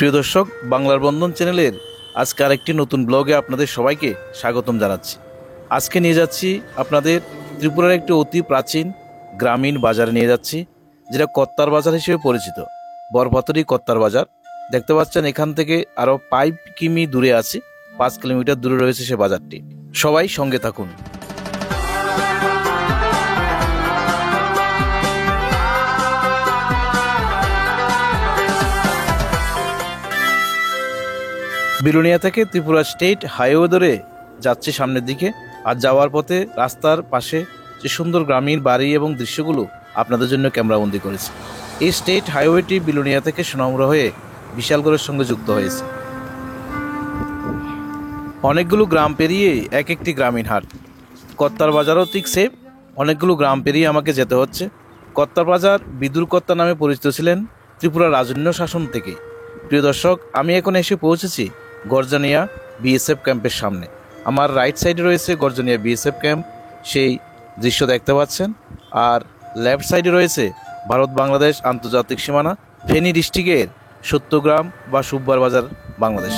প্রিয় দর্শক, বাংলার বন্ধন চ্যানেলের আজকে আরেকটি নতুন ব্লগে আপনাদের সবাইকে স্বাগতম জানাচ্ছি। আজকে নিয়ে যাচ্ছি আপনাদের ত্রিপুরার একটি অতি প্রাচীন গ্রামীণ বাজারে নিয়ে যাচ্ছি, যেটা কত্তার বাজার হিসেবে পরিচিত। বরপাতুরি কত্তার বাজার দেখতে পাচ্ছেন, এখান থেকে আরও 5 কিমি দূরে আছে, 5 কিলোমিটার দূরে রয়েছে সে বাজারটি। সবাই সঙ্গে থাকুন। বিলোনিয়া থেকে ত্রিপুরা স্টেট হাইওয়ে ধরে যাচ্ছে সামনের দিকে, আর যাওয়ার পথে রাস্তার পাশে যে সুন্দর গ্রামীণ বাড়ি এবং দৃশ্যগুলো আপনাদের জন্য ক্যামেরাবন্দি করেছে। এই স্টেট হাইওয়েটি বিলোনিয়া থেকে সোনামুড়া হয়ে বিশালগড়ের সঙ্গে যুক্ত হয়েছে। অনেকগুলো গ্রাম পেরিয়ে এক একটি গ্রামীণ হাট। কত্তার বাজারও ঠিক সেম, অনেকগুলো গ্রাম পেরিয়ে আমাকে যেতে হচ্ছে। কত্তার বাজার বিদুর কত্তা নামে পরিচিত ছিলেন ত্রিপুরা রাজন্য শাসন থেকে। প্রিয় দর্শক, আমি এখন এসে পৌঁছেছি গর্জানিয়া বিএসএফ ক্যাম্পের সামনে। আমার রাইট সাইডে রয়েছে গর্জানিয়া বিএসএফ ক্যাম্প, সেই দৃশ্য দেখতে পাচ্ছেন। আর লেফট সাইডে রয়েছে ভারত বাংলাদেশ আন্তর্জাতিক সীমানা, ফেনী ডিস্ট্রিক্টের সত্যগ্রাম বা সুব্বার বাজার, বাংলাদেশ।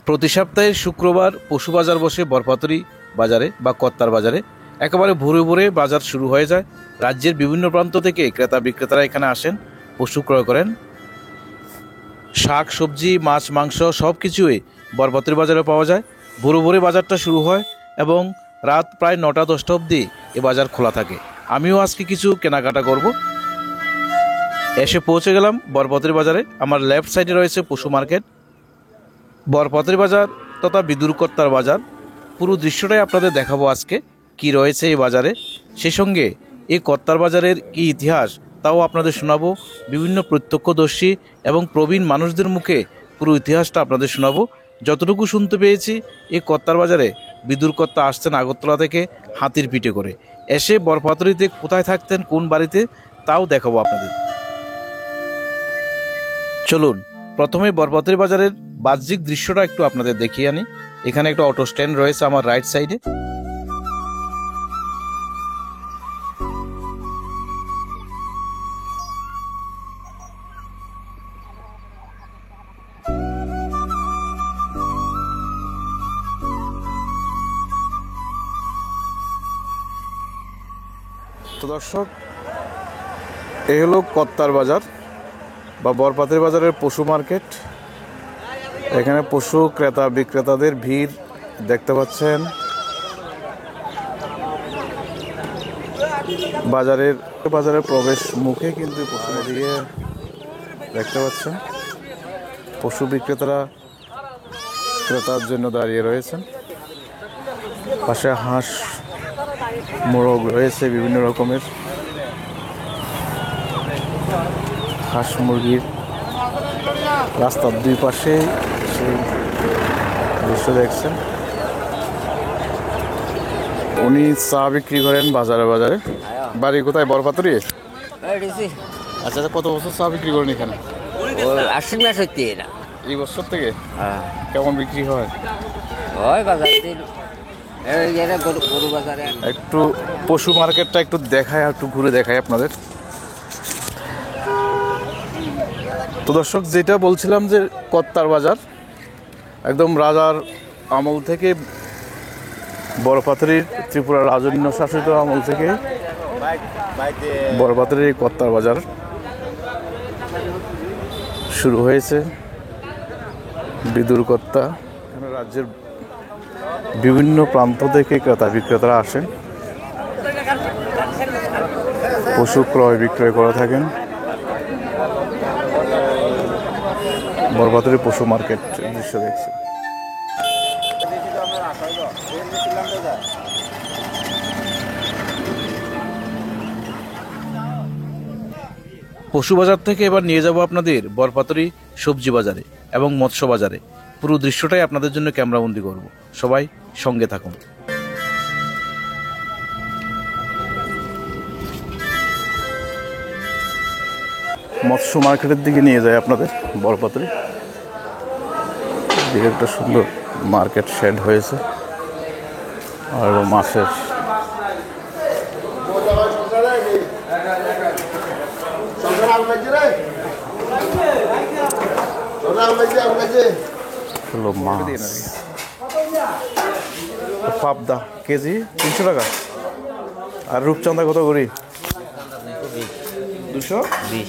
প্রতি সপ্তাহের শুক্রবার পশু বাজার বসে বরপাতুরি বাজারে বা কত্তার বাজারে। একেবারে ভোরে ভোরে বাজার শুরু হয়ে যায়। রাজ্যের বিভিন্ন প্রান্ত থেকে ক্রেতা বিক্রেতারা এখানে আসেন, পশু ক্রয় করেন। শাক সবজি মাছ মাংস সব কিছুই বরপাতুরি বাজারে পাওয়া যায়। ভোরে ভোরে বাজারটা শুরু হয় এবং রাত প্রায় 9টা-10টা অবধি এ বাজার খোলা থাকে। আমিও আজকে কিছু কেনাকাটা করব। এসে পৌঁছে গেলাম বরপাতুরি বাজারে। আমার লেফট সাইডে রয়েছে পশু মার্কেট। বরপাতুরি বাজার তথা বিদুর কত্তার বাজার পুরো দৃশ্যটাই আপনাদের দেখাবো আজকে, কি রয়েছে এই বাজারে। সেই সঙ্গে এই কত্তার বাজারের কি ইতিহাস তাও আপনাদের শোনাবো। বিভিন্ন প্রত্যক্ষদর্শী এবং প্রবীণ মানুষদের মুখে পুরো ইতিহাসটা আপনাদের শোনাবো। যতটুকু শুনতে পেয়েছি, এই কত্তার বাজারে বিদুর কত্তা আসতেন আগরতলা থেকে হাতির পিঠে করে। এসে বরপাতুরিতে কোথায় থাকতেন, কোন বাড়িতে, তাও দেখাবো আপনাদের। চলুন প্রথমে বরপাতুরি বাজারের বাহ্যিক দৃশ্যটা একটু আপনাদের দেখিয়ে আনি। এখানে একটা অটো স্ট্যান্ড রয়েছে আমার রাইট সাইডে। তো দর্শক, এ হলো কত্তার বাজার বা বরপাতুরি বাজারের পশু মার্কেট। এখানে পশু ক্রেতা বিক্রেতাদের ভিড় দেখতে পাচ্ছেন। বাজারের প্রবেশ মুখে কিন্তু পশু দিয়ে দেখতে পাচ্ছেন পশু বিক্রেতারা ক্রেতার জন্য দাঁড়িয়ে রয়েছেন। পাশে হাঁস মোরগ রয়েছে, বিভিন্ন রকমের হাঁস মুরগির। রাস্তার দুই পাশে সেই দৃশ্য দেখছেন। উনি চা বিক্রি করেন বাজারে বাজারে। বাড়ি কোথায়? বরপাতুরি। আচ্ছা, কত বছর চা বিক্রি করেন এখানে? 80 মাস হচ্ছে না। এই বছর থেকে কেমন বিক্রি হয়? একটু পশু মার্কেটটা একটু দেখায়, একটু ঘুরে দেখায় আপনাদের। তো দর্শক, যেটা বলছিলাম যে কত্তার বাজার একদম রাজার আমল থেকে, বরপাতুরির ত্রিপুরা রাজন্য শাসিত আমল থেকে বরপাতুরির এই কত্তার বাজার শুরু হয়েছে। বিদুর কত্তা, এখানে রাজ্যের বিভিন্ন প্রান্ত থেকে ক্রেতা বিক্রেতারা আসেন, পশু ক্রয় বিক্রয় করে থাকেন। বরপাতুরি পশু মার্কেট দৃশ্য দেখছে। পশু বাজার থেকে এবার নিয়ে যাব আপনাদের বরপাতুরি সবজি বাজারে এবং মৎস্য বাজারে। পুরো দৃশ্যটাই আপনাদের জন্য ক্যামেরাবন্দি করব। সবাই সঙ্গে থাকুন। মৎস্য মার্কেটের দিকে নিয়ে যায় আপনাদের বরপাতুরি। দিকে একটা সুন্দর মার্কেট শেড হয়েছে আর মাছের হলো মাছ পাবদা কেজি 300 টাকা। আর রূপচন্দা কত করি? 220।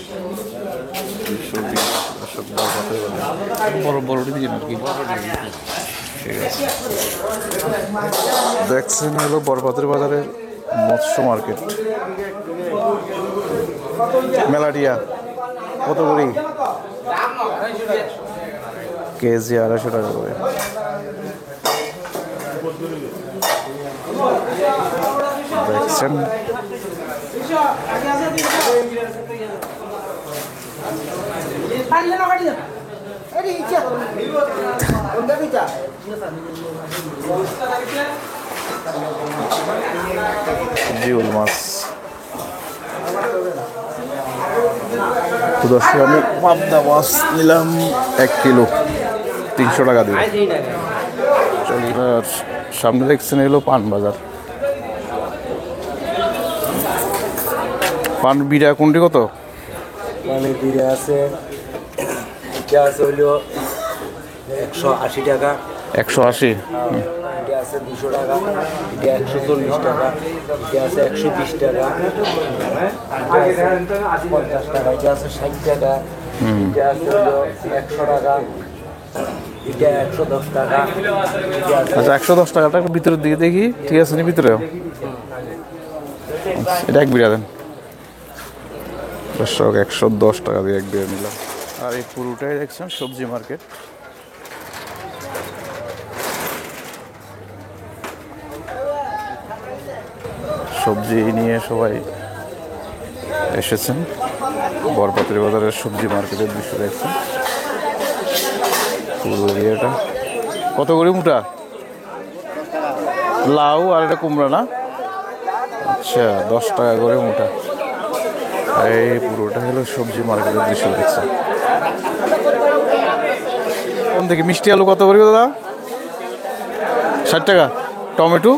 বড় বড়টি দিন আর কি। ঠিক আছে, দেখছেন হলো বরপাতের বাজারের মৎস্য মার্কেট। মেলাটিয়া কত করি? কেজি 250 টাকা করে। দেখছেন জিওল মাছ। তো দর্শক আমি পাবদা মাছ নিলাম 1 কিলো 300 টাকা দিয়ে। আর সামনে দেখছেন এলো পান বাজার। পান বিড়া কোনটি কত? মানে বিড়া আছে, এটা আছে হইলো 180 টাকা, 180। এটা আছে 200 টাকা, এটা 140 টাকা, এটা আছে 120 টাকা, এটা আছে 50 টাকা, এটা আছে 60 টাকা, এটা আছে হইলো 100 টাকা, এটা 110 টাকা, এটা আছে আচ্ছা 110 টাকাটা একটু ভিতরের দিকে দেখি। ঠিক আছে নি ভিতরেও? এটা এক বিড়া দেন দর্শক, 110 টাকা দিয়ে এক বিড়া নিলাম। আর এই পুরোটাই দেখছেন সবজি মার্কেট। সবজি নিয়ে সবাই এসেছেন। বরপাতের বাজারের সবজি মার্কেটের দৃশ্য দেখছেন। পুরো এরিয়াটা কত করে মুঠা? লাউ আর এটা কুমড়া না? আচ্ছা 10 টাকা করে মুঠা। এই পুরোটা হলো সবজি মার্কেটের দৃশ্য দেখছেন। কোন থেকে মিষ্টি আলু কত করে দাদা? 60 টাকা। টমেটো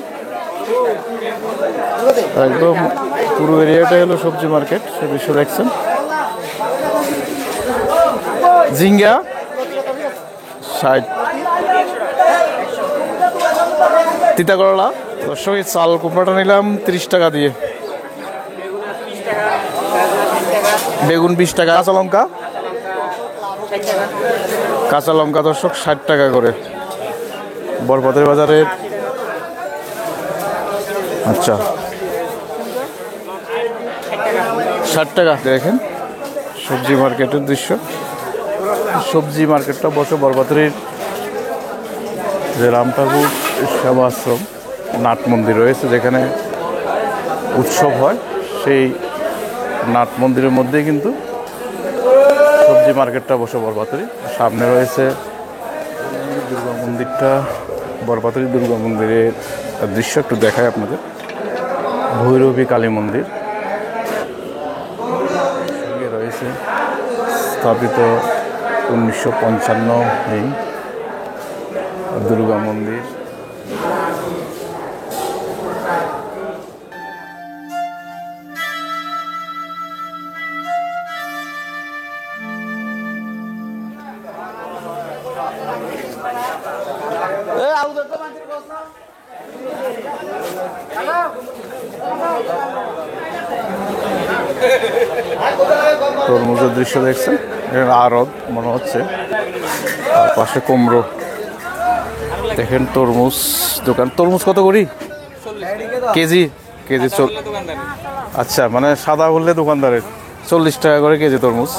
একদম পুরো এরিয়াটা হলো সবজি মার্কেট, সে দৃশ্য দেখছেন। ঝিঙ্গা 60। তিতা করলা দর্শক, এই চাল কুমড়াটা নিলাম 30 টাকা দিয়ে। বেগুন 20 টাকা। কাঁচা লঙ্কা দর্শক 60 টাকা করে বরপাতের বাজারে। আচ্ছা 60 টাকা। দেখেন সবজি মার্কেটের দৃশ্য। সবজি মার্কেটটা বসে বরপাতের যে রামঠাকুর সেবা আশ্রম নাট মন্দির রয়েছে, যেখানে উৎসব হয়, সেই নাট মন্দিরের মধ্যেই কিন্তু সবজি মার্কেটটা বসে বরপাতের। সামনে রয়েছে দুর্গা মন্দিরটা। বরপাতের দুর্গা মন্দিরের দৃশ্য একটু দেখায় আপনাদের। ভৈরবী কালী মন্দির সঙ্গে রয়েছে স্থাপিত 1955 এই দুর্গা মন্দির। তরমুজের দৃশ্য দেখছেন, এখানে আড়ত মনে হচ্ছে, আর পাশে কুমড়ো। দেখেন তরমুজ দোকান। তরমুজ কত করি কেজি? কেজি আচ্ছা, মানে সাদা বললে দোকানদারের 40 টাকা করে কেজি তরমুজ।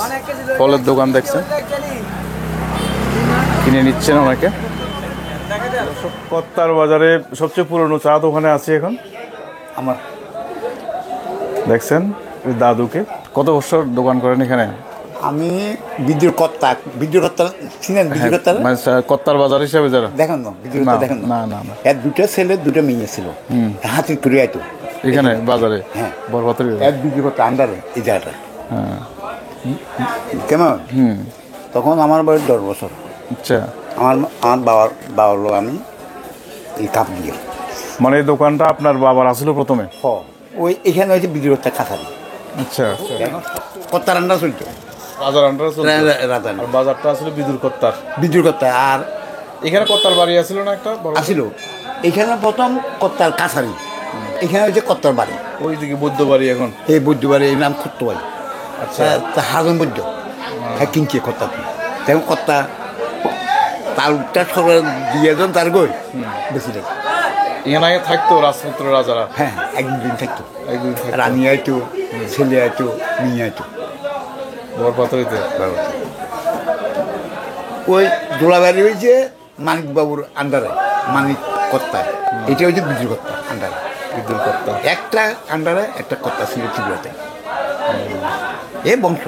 ফলের দোকান দেখছেন, কিনে নিচ্ছেন অনেকে। কত্তার বাজারে সবচেয়ে পুরনো চা দোকানে আছি এখন আমার। দেখছেন দাদুকে, কত বছর দোকান করেন এখানে? আমি বিদ্যুৎ কর্তা ছিলেন। বিদ্যুৎ কর্তা মানে কত্তার বাজার হিসাবে যারা দেখেন না, বিদ্যুৎ কর্তা দেখেন না না না, এর দুটো ছেলে দুটো মেয়ে ছিল, হাতি তুলে আইতো এখানে বাজারে। হ্যাঁ বরপাতের এক বিদ্যুৎ কর্তা আন্ডারে এই জায়গাটা। হ্যাঁ কেমন? তখন আমার বয়স 10 বছর। আচ্ছা, আমার বাবার লোক আমি এই কাপ দিয়ে। মানে এই দোকানটা আপনার বাবার আসলো প্রথমে? ওই এখানে হয়েছে বিদ্যুৎ কর্তা কাছারি। আচ্ছা, কর্তার আন্ডার চলতো। রাজার আন্ডারে চলতো রাজা আর বাজারটা আসলে বিদুর কর্তার। বিদ্যুৎ কর্তা। আর এখানে কর্তার বাড়ি আছিল না একটা বড়? আসিল এখানে প্রথম কর্তার কাছারি, এখানে হচ্ছে কর্তার বাড়ি। ওইদিকে বৌদ্ধ বাড়ি এখন। এই বৈদ্য বাড়ি, এই নাম কর্ত বাড়ি। আচ্ছা। তা হাজন বৈদ্য হ্যাঁ কিনছে কর্তা, তেমন কর্তা তালটা সবাই দিয়ে দেন তার গই বেশি লাগে। এখানে আগে থাকতো রাজপুত্র রাজারা? হ্যাঁ, একদিন থাকতো, একদিন থাকতো। রানী আইতো, ছেলে আইতো, মেয়ে আইতো। বরপাতরিতে ওই দোলাবাড়ি হয়েছে মানিক বাবুর আন্ডারে, মানিক কর্তা। এটা হচ্ছে বিদ্যুৎ কর্তা আন্ডারে। বিদুর কর্তা একটা আন্ডারে একটা কর্তা ছিল ত্রিপুরাতে। এ বংশ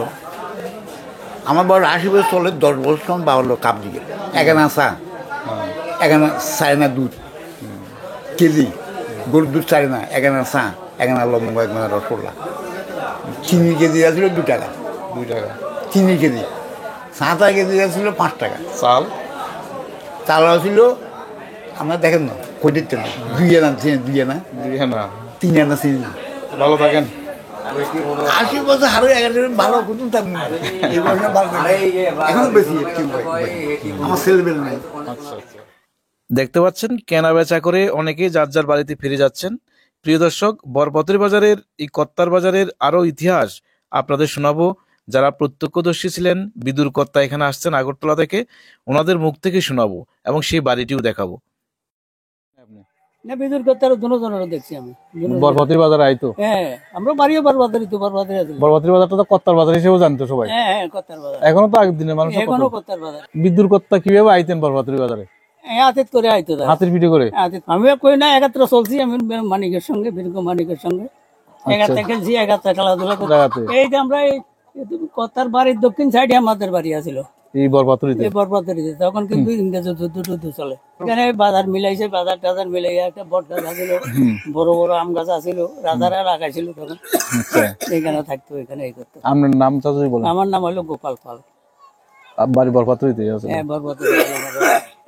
আমার বড় 80 বছর চলে, 10 বছর সময় বাবার লোক কাপ দিকে এখানে আসা, এখানে চায়না দুধ কেজি, গরুর দুধ চায়না, এখানে চা, এখানে লবঙ্গ, এখানে রসগোল্লা। চিনি কেজি আসছিল 2 টাকা, 2 টাকা। চিনি কেজি। চাঁদা কেজি আসছিল 5 টাকা। চাল চাল ছিল আমরা দেখেন না কই দিতে না, 2 আনা চিনি, 2 আনা দিয়ে না। 3 আনা চিনি। ভালো থাকেন। 80 বছর হারো 11 ভালো কোনো থাকবে না, এই বয়সে ভালো থাকবে। এখন বেশি আমার ছেলে বেলে নাই। আচ্ছা আচ্ছা। দেখতে পাচ্ছেন কেনা বেচা করে অনেকেই যার যার বাড়িতে ফিরে যাচ্ছেন। প্রিয় দর্শক, বরপতরি বাজারের এই কত্তার বাজারের আরও ইতিহাস আপনাদের শোনাবো। যারা প্রত্যক্ষদর্শী ছিলেন, বিদুর কর্তা এখানে আসছেন আগরতলা থেকে, ওনাদের মুখ থেকে শোনাবো এবং সেই বাড়িটিও দেখাবো। না বিদুর কর্তার দুজনেরও দেখছি আমি। বরপতরি বাজার আইতো? হ্যাঁ, আমরা বাড়িও বারবাদারি তো বারবাদারি আছে। বরপতরি বাজারটা তো কত্তার বাজার হিসেবে জানতো সবাই। হ্যাঁ হ্যাঁ, কর্তার বাজার এখনো তো আগের দিনের মানুষ এখনো কর্তার বাজার। বিদুর কর্তা কিভাবে আইতেন বরপতরি বাজারে? হাতের করে আইতো তারা। হাতের পিঠে করে? আমিও কই না, একাত্র চলছি আমি মানিকের সঙ্গে, বীরক মানিকের সঙ্গে একাত্রে খেলছি, একাত্রে খেলাধুলা করছি। জায়গাতে এই যে আমরা এই কর্তার বাড়ির দক্ষিণ সাইডে আমাদের বাড়ি আছিল, এই বরপতরিতে। এই বরবাদরিতে। তখন কিন্তু ইংরেজ যুদ্ধ চলে। এখানে বাজার মিলাইছে, বাজার টাজার মিলাই একটা বট গাছ আছিল, বড় বড় আম গাছ আছিল, রাজারা লাগাইছিল তখন। এখানে থাকতো, এখানে এই করতো। আপনার নামটা যদি বলেন? আমার নাম হলো গোপাল পাল। বাড়ি বরপতরিতে আছে? হ্যাঁ, বরবাদরি।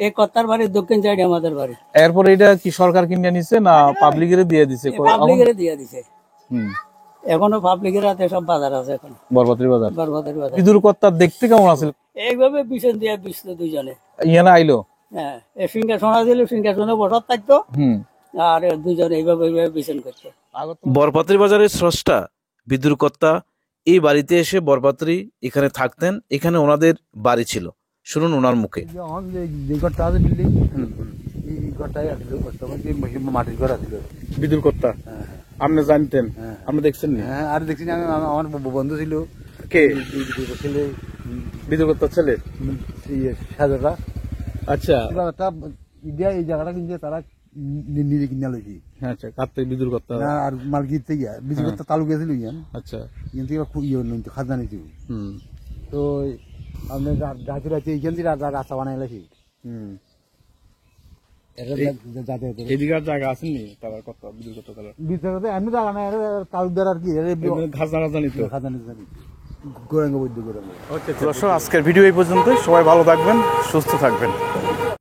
এই কর্তার বাড়ির দক্ষিণ সাইডে আমাদের বাড়ি। এরপরে এটা কি সরকার কিনে নিছে না পাবলিকের দিয়ে দিছে? পাবলিকের দিয়ে দিছে। হুম। এখনো পাবলিকের হাতে সব বাজার আছে এখন, বরপতরি বাজার। বরবাদরি বাজার। বিদুর কর্তা দেখতে কেমন আছে? এইভাবে পিছন দিয়ে বিছতো দুইজনে। ইয়ানা আইলো? হ্যাঁ, এই সিংহাসন দিল, সিংহাসনে বসত থাকতো, হুম। আর দুইজন এইভাবে বিছন করতো। বরপতরি বাজারের স্রষ্টা বিদুর কর্তা এই বাড়িতে এসে বরপতরি এখানে থাকতেন, এখানে ওনাদের বাড়ি ছিল। শুনুন ওনার মুখে। যে ঘরটা আছে বিল্ডিং, এই ঘরটাই আসলো, মাটির ঘর আসলো। বিদুর কর্তা আপনি জানতেন? আপনি দেখছেন? হ্যাঁ, আর দেখছি না, আমার বন্ধু ছিল। কে? ছেলে, বিদুর কর্তার ছেলে? সাজাটা। আচ্ছা এই জায়গাটা কিনছে তারা, নিজে কিনা লইছি। আচ্ছা, কার থেকে? বিদুর কর্তা। আর মালকির থেকে বিজু করতে তালু গেছিল ইয়ান। আচ্ছা। ইয়ান থেকে নিত খাজনা নিত। হুম। তো আপনার রাজুর আছে এইখান থেকে রাস্তা বানাই লাগছি। হুম। যাতায়াতের এদিকে আর জায়গা আসেনি তারা কত বিদুর কর্তা তারা? বিচারতে এমনি জায়গা নাই, তালুকদার আর কি খাজনা নিত। খাজনা জানি গোরাঙ্গ বৈদ্য গোরাঙ্গ। দর্শক, আজকের ভিডিও এই পর্যন্তই। সবাই ভালো থাকবেন, সুস্থ থাকবেন।